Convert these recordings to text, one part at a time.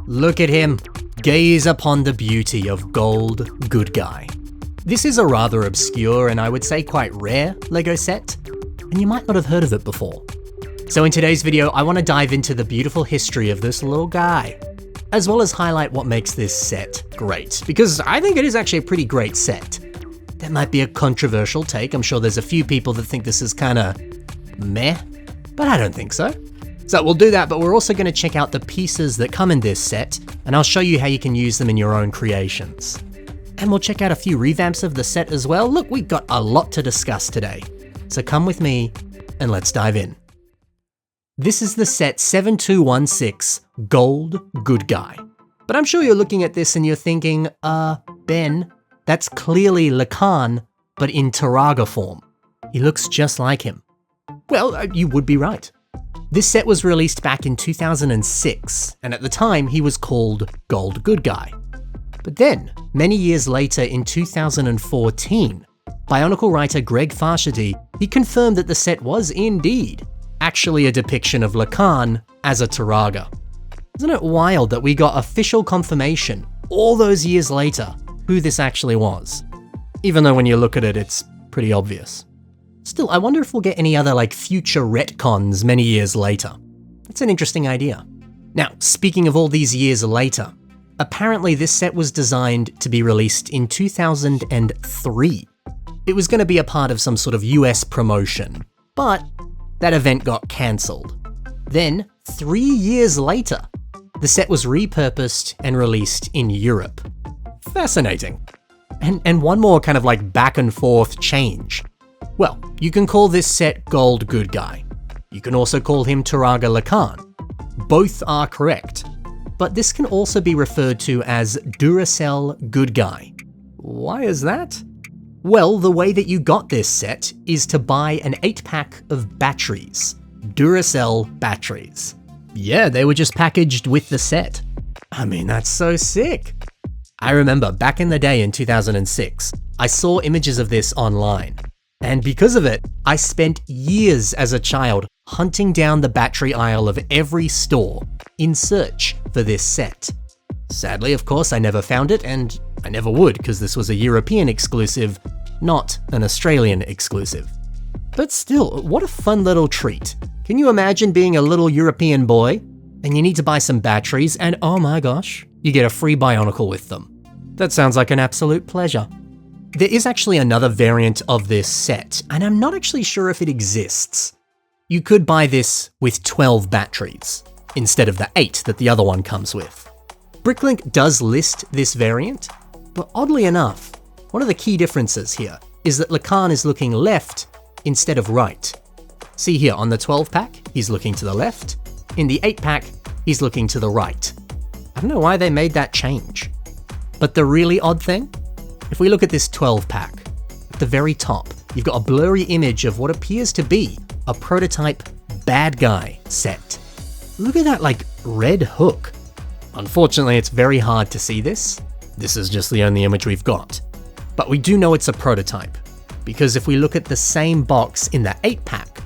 Look at him. Gaze upon the beauty of Gold Good Guy. This is a rather obscure and I would say quite rare LEGO set, and you might not have heard of it before. So in today's video, I want to dive into the beautiful history of this little guy, as well as highlight what makes this set great, because I think it is actually a pretty great set. That might be a controversial take. I'm sure there's a few people that think this is kind of meh, but I don't think so. So we'll do that, but we're also going to check out the pieces that come in this set, and I'll show you how you can use them in your own creations. And we'll check out a few revamps of the set as well. Look, we've got a lot to discuss today. So come with me and let's dive in. This is the set 7216 Gold Good Guy. But I'm sure you're looking at this and you're thinking, Ben, that's clearly Lacan, but in Turaga form. He looks just like him. Well, you would be right. This set was released back in 2006, and at the time he was called Gold Good Guy. But then, many years later in 2014, Bionicle writer Greg Farshaty, he confirmed that the set was indeed actually a depiction of Lacan as a Turaga. Isn't it wild that we got official confirmation all those years later who this actually was? Even though when you look at it, it's pretty obvious. Still, I wonder if we'll get any other future retcons many years later. That's an interesting idea. Now, speaking of all these years later, apparently this set was designed to be released in 2003. It was going to be a part of some sort of US promotion, but that event got cancelled. Then, 3 years later, the set was repurposed and released in Europe. Fascinating. And one more kind of back and forth change. Well, you can call this set Gold Good Guy. You can also call him Turaga Lacan. Both are correct. But this can also be referred to as Duracell Good Guy. Why is that? Well, the way that you got this set is to buy an 8-pack of batteries. Duracell batteries. Yeah, they were just packaged with the set. I mean, that's so sick. I remember back in the day in 2006, I saw images of this online. And because of it, I spent years as a child hunting down the battery aisle of every store in search for this set. Sadly, of course, I never found it, and I never would because this was a European exclusive, not an Australian exclusive. But still, what a fun little treat. Can you imagine being a little European boy and you need to buy some batteries and oh my gosh, you get a free Bionicle with them? That sounds like an absolute pleasure. There is actually another variant of this set, and I'm not actually sure if it exists. You could buy this with 12 batteries, instead of the 8 that the other one comes with. Bricklink does list this variant, but oddly enough, one of the key differences here is that Lacan is looking left instead of right. See here, on the 12-pack, he's looking to the left. In the 8-pack, he's looking to the right. I don't know why they made that change. But the really odd thing? If we look at this 12-pack, at the very top, you've got a blurry image of what appears to be a prototype bad guy set. Look at that, red hook. Unfortunately, it's very hard to see this. This is just the only image we've got. But we do know it's a prototype, because if we look at the same box in the 8-pack,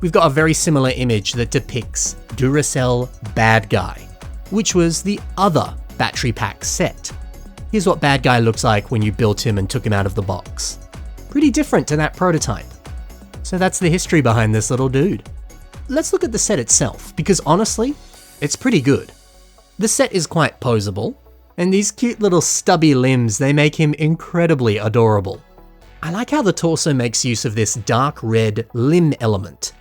we've got a very similar image that depicts Duracell Bad Guy, which was the other battery pack set. Here's what Bad Guy looks like when you built him and took him out of the box. Pretty different to that prototype. So that's the history behind this little dude. Let's look at the set itself, because honestly, it's pretty good. The set is quite posable, and these cute little stubby limbs, they make him incredibly adorable. I like how the torso makes use of this dark red limb element.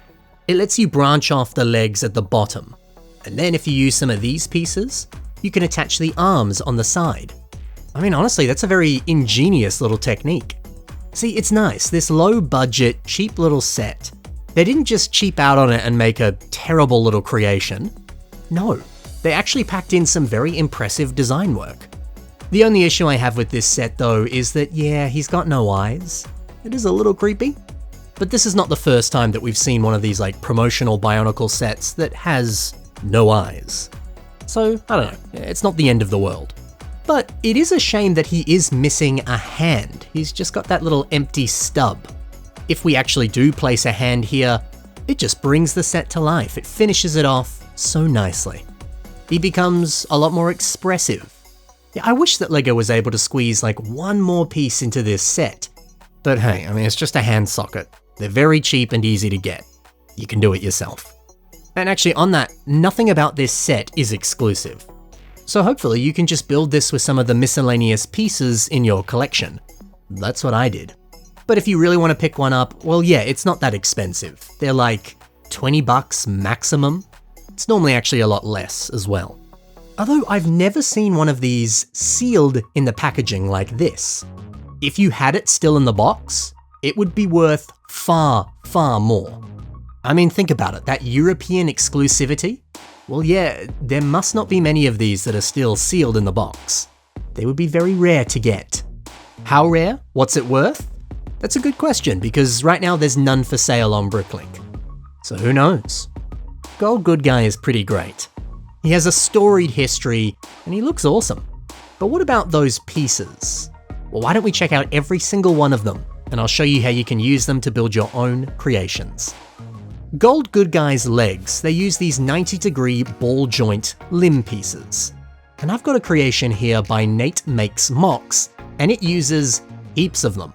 It lets you branch off the legs at the bottom, and then if you use some of these pieces, you can attach the arms on the side. I mean, honestly, that's a very ingenious little technique. See, it's nice, this low-budget, cheap little set. They didn't just cheap out on it and make a terrible little creation. No, they actually packed in some very impressive design work. The only issue I have with this set, though, is that, yeah, he's got no eyes. It is a little creepy. But this is not the first time that we've seen one of these, promotional Bionicle sets that has no eyes. So, I don't know, it's not the end of the world. But it is a shame that he is missing a hand. He's just got that little empty stub. If we actually do place a hand here, it just brings the set to life. It finishes it off so nicely. he becomes a lot more expressive. Yeah, I wish that LEGO was able to squeeze like one more piece into this set. But hey, I mean, it's just a hand socket. They're very cheap and easy to get. You can do it yourself. And actually on that, nothing about this set is exclusive. So hopefully you can just build this with some of the miscellaneous pieces in your collection. That's what I did. But if you really want to pick one up, well yeah, it's not that expensive. They're like $20 maximum. It's normally actually a lot less as well. Although I've never seen one of these sealed in the packaging like this. If you had it still in the box, it would be worth far, far more. I mean, think about it, that European exclusivity? Well yeah, there must not be many of these that are still sealed in the box. They would be very rare to get. How rare? What's it worth? That's a good question, because right now there's none for sale on Bricklink. So who knows? Gold Good Guy is pretty great. He has a storied history, and he looks awesome. But what about those pieces? Well, why don't we check out every single one of them, and I'll show you how you can use them to build your own creations. Gold Good Guy's legs, they use these 90-degree ball joint limb pieces. And I've got a creation here by Nate Makes Mocks, and it uses heaps of them.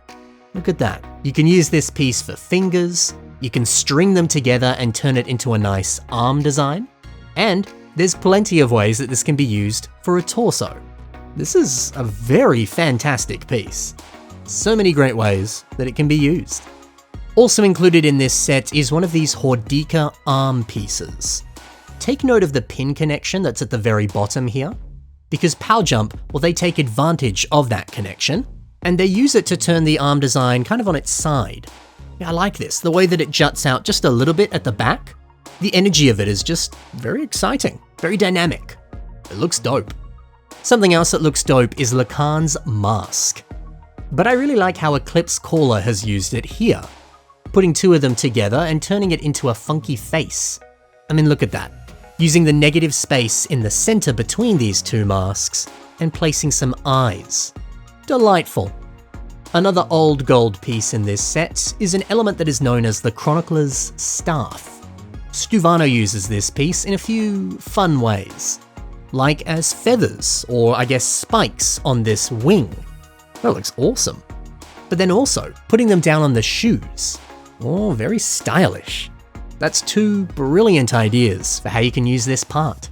Look at that. You can use this piece for fingers, you can string them together and turn it into a nice arm design, and there's plenty of ways that this can be used for a torso. This is a very fantastic piece. So many great ways that it can be used. Also included in this set is one of these Hordika arm pieces. Take note of the pin connection that's at the very bottom here, because Powjump, well, they take advantage of that connection, and they use it to turn the arm design kind of on its side. Yeah, I like this, the way that it juts out just a little bit at the back. The energy of it is just very exciting, very dynamic. It looks dope. Something else that looks dope is Lacan's mask. But I really like how Eclipse Caller has used it here, putting two of them together and turning it into a funky face. I mean, look at that. Using the negative space in the center between these two masks and placing some eyes. Delightful. Another old gold piece in this set is an element that is known as the Chronicler's Staff. Stuvano uses this piece in a few fun ways, like as feathers, or I guess spikes on this wing. That looks awesome. But then also putting them down on the shoes. Oh, very stylish. That's two brilliant ideas for how you can use this part.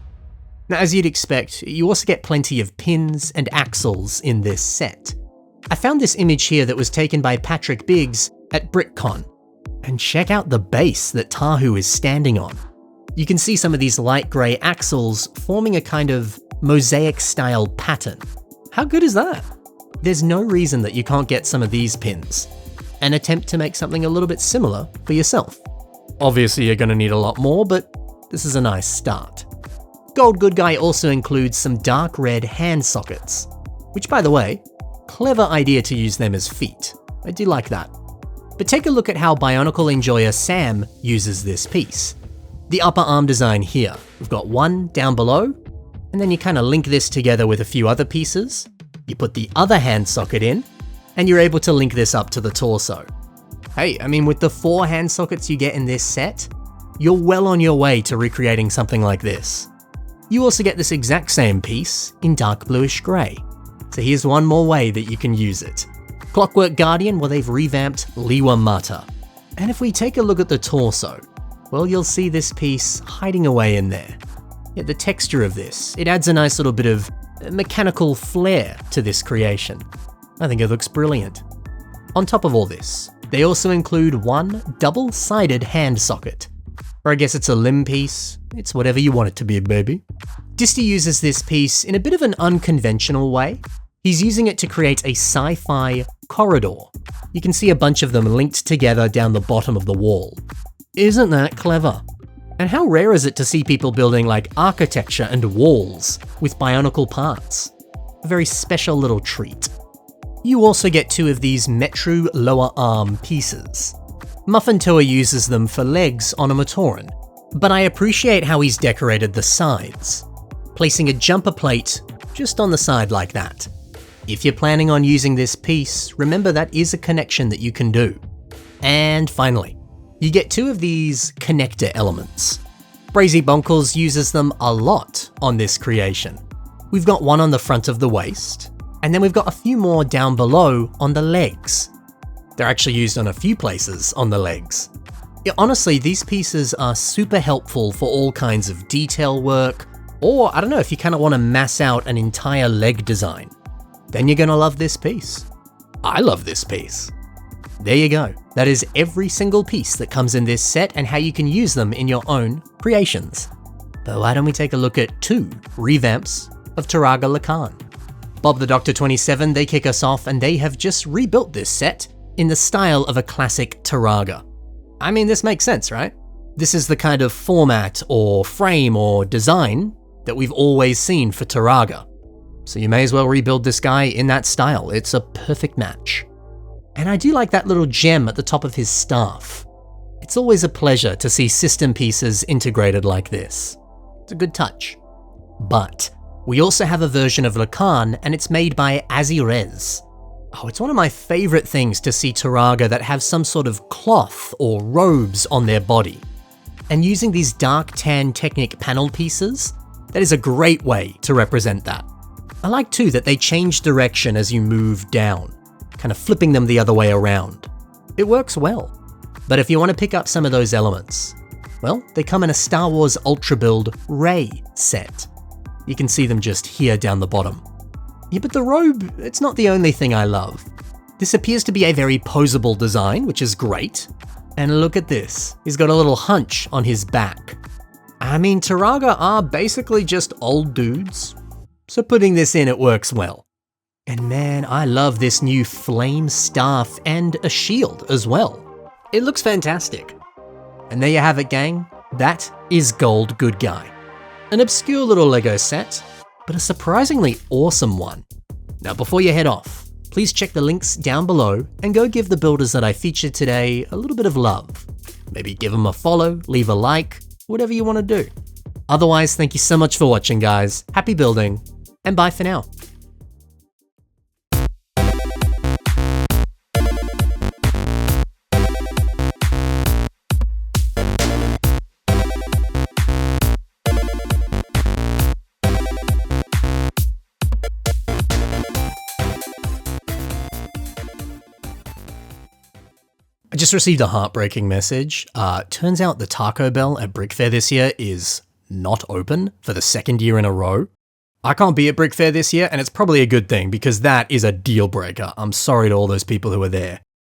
Now, as you'd expect, you also get plenty of pins and axles in this set. I found this image here that was taken by Patrick Biggs at BrickCon. And check out the base that Tahu is standing on. You can see some of these light grey axles forming a kind of mosaic-style pattern. How good is that? There's no reason that you can't get some of these pins and attempt to make something a little bit similar for yourself. Obviously you're going to need a lot more, but this is a nice start. Gold Good Guy also includes some dark red hand sockets, which, by the way, clever idea to use them as feet. I do like that. But take a look at how Bionicle enjoyer Sam uses this piece. The upper arm design here, we've got one down below, and then you kind of link this together with a few other pieces. You put the other hand socket in, and you're able to link this up to the torso. Hey, I mean, with the 4 hand sockets you get in this set, you're well on your way to recreating something like this. You also get this exact same piece in dark bluish grey. So here's one more way that you can use it. Clockwork Guardian, well, they've revamped Liwa Mata. And if we take a look at the torso, well, you'll see this piece hiding away in there. Yet the texture of this, it adds a nice little bit of mechanical flair to this creation. I think it looks brilliant. On top of all this, they also include one double-sided hand socket. Or I guess it's a limb piece, it's whatever you want it to be, baby. Disty uses this piece in a bit of an unconventional way. He's using it to create a sci-fi corridor. You can see a bunch of them linked together down the bottom of the wall. Isn't that clever? And how rare is it to see people building like architecture and walls with Bionicle parts? A very special little treat. You also get 2 of these Metru lower arm pieces. Muffin Toa uses them for legs on a Matoran, but I appreciate how he's decorated the sides, placing a jumper plate just on the side like that. If you're planning on using this piece, remember that is a connection that you can do. And finally, you get 2 of these connector elements. Brazy Bonkles uses them a lot on this creation. We've got one on the front of the waist, and then we've got a few more down below on the legs. They're actually used on a few places on the legs. Yeah, honestly, these pieces are super helpful for all kinds of detail work, or I don't know, if you kind of want to mass out an entire leg design, then you're gonna love this piece. I love this piece. There you go. That is every single piece that comes in this set and how you can use them in your own creations. But why don't we take a look at 2 revamps of Turaga Lacan. Bob the Doctor 27, they kick us off and they have just rebuilt this set in the style of a classic Turaga. I mean, this makes sense, right? This is the kind of format or frame or design that we've always seen for Turaga. So you may as well rebuild this guy in that style. It's a perfect match. And I do like that little gem at the top of his staff. It's always a pleasure to see system pieces integrated like this. It's a good touch. But we also have a version of Lacan, and it's made by Azirez. Oh, it's one of my favorite things to see Turaga that have some sort of cloth or robes on their body. And using these dark tan Technic panel pieces, that is a great way to represent that. I like too that they change direction as you move down, kind of flipping them the other way around. It works well. But if you want to pick up some of those elements, well, they come in a Star Wars Ultra Build Rey set. You can see them just here down the bottom. Yeah, but the robe, it's not the only thing I love. This appears to be a very posable design, which is great. And look at this, he's got a little hunch on his back. I mean, Turaga are basically just old dudes, so putting this in, it works well. And man, I love this new flame staff and a shield as well. It looks fantastic. And there you have it, gang. That is Gold Good Guy. An obscure little Lego set, but a surprisingly awesome one. Now before you head off, please check the links down below and go give the builders that I featured today a little bit of love. Maybe give them a follow, leave a like, whatever you want to do. Otherwise, thank you so much for watching, guys. Happy building, and bye for now. I just received a heartbreaking message. Turns out the Taco Bell at Brick Fair this year is not open for the 2nd year in a row. I can't be at Brick Fair this year, and it's probably a good thing because that is a deal breaker. I'm sorry to all those people who are there.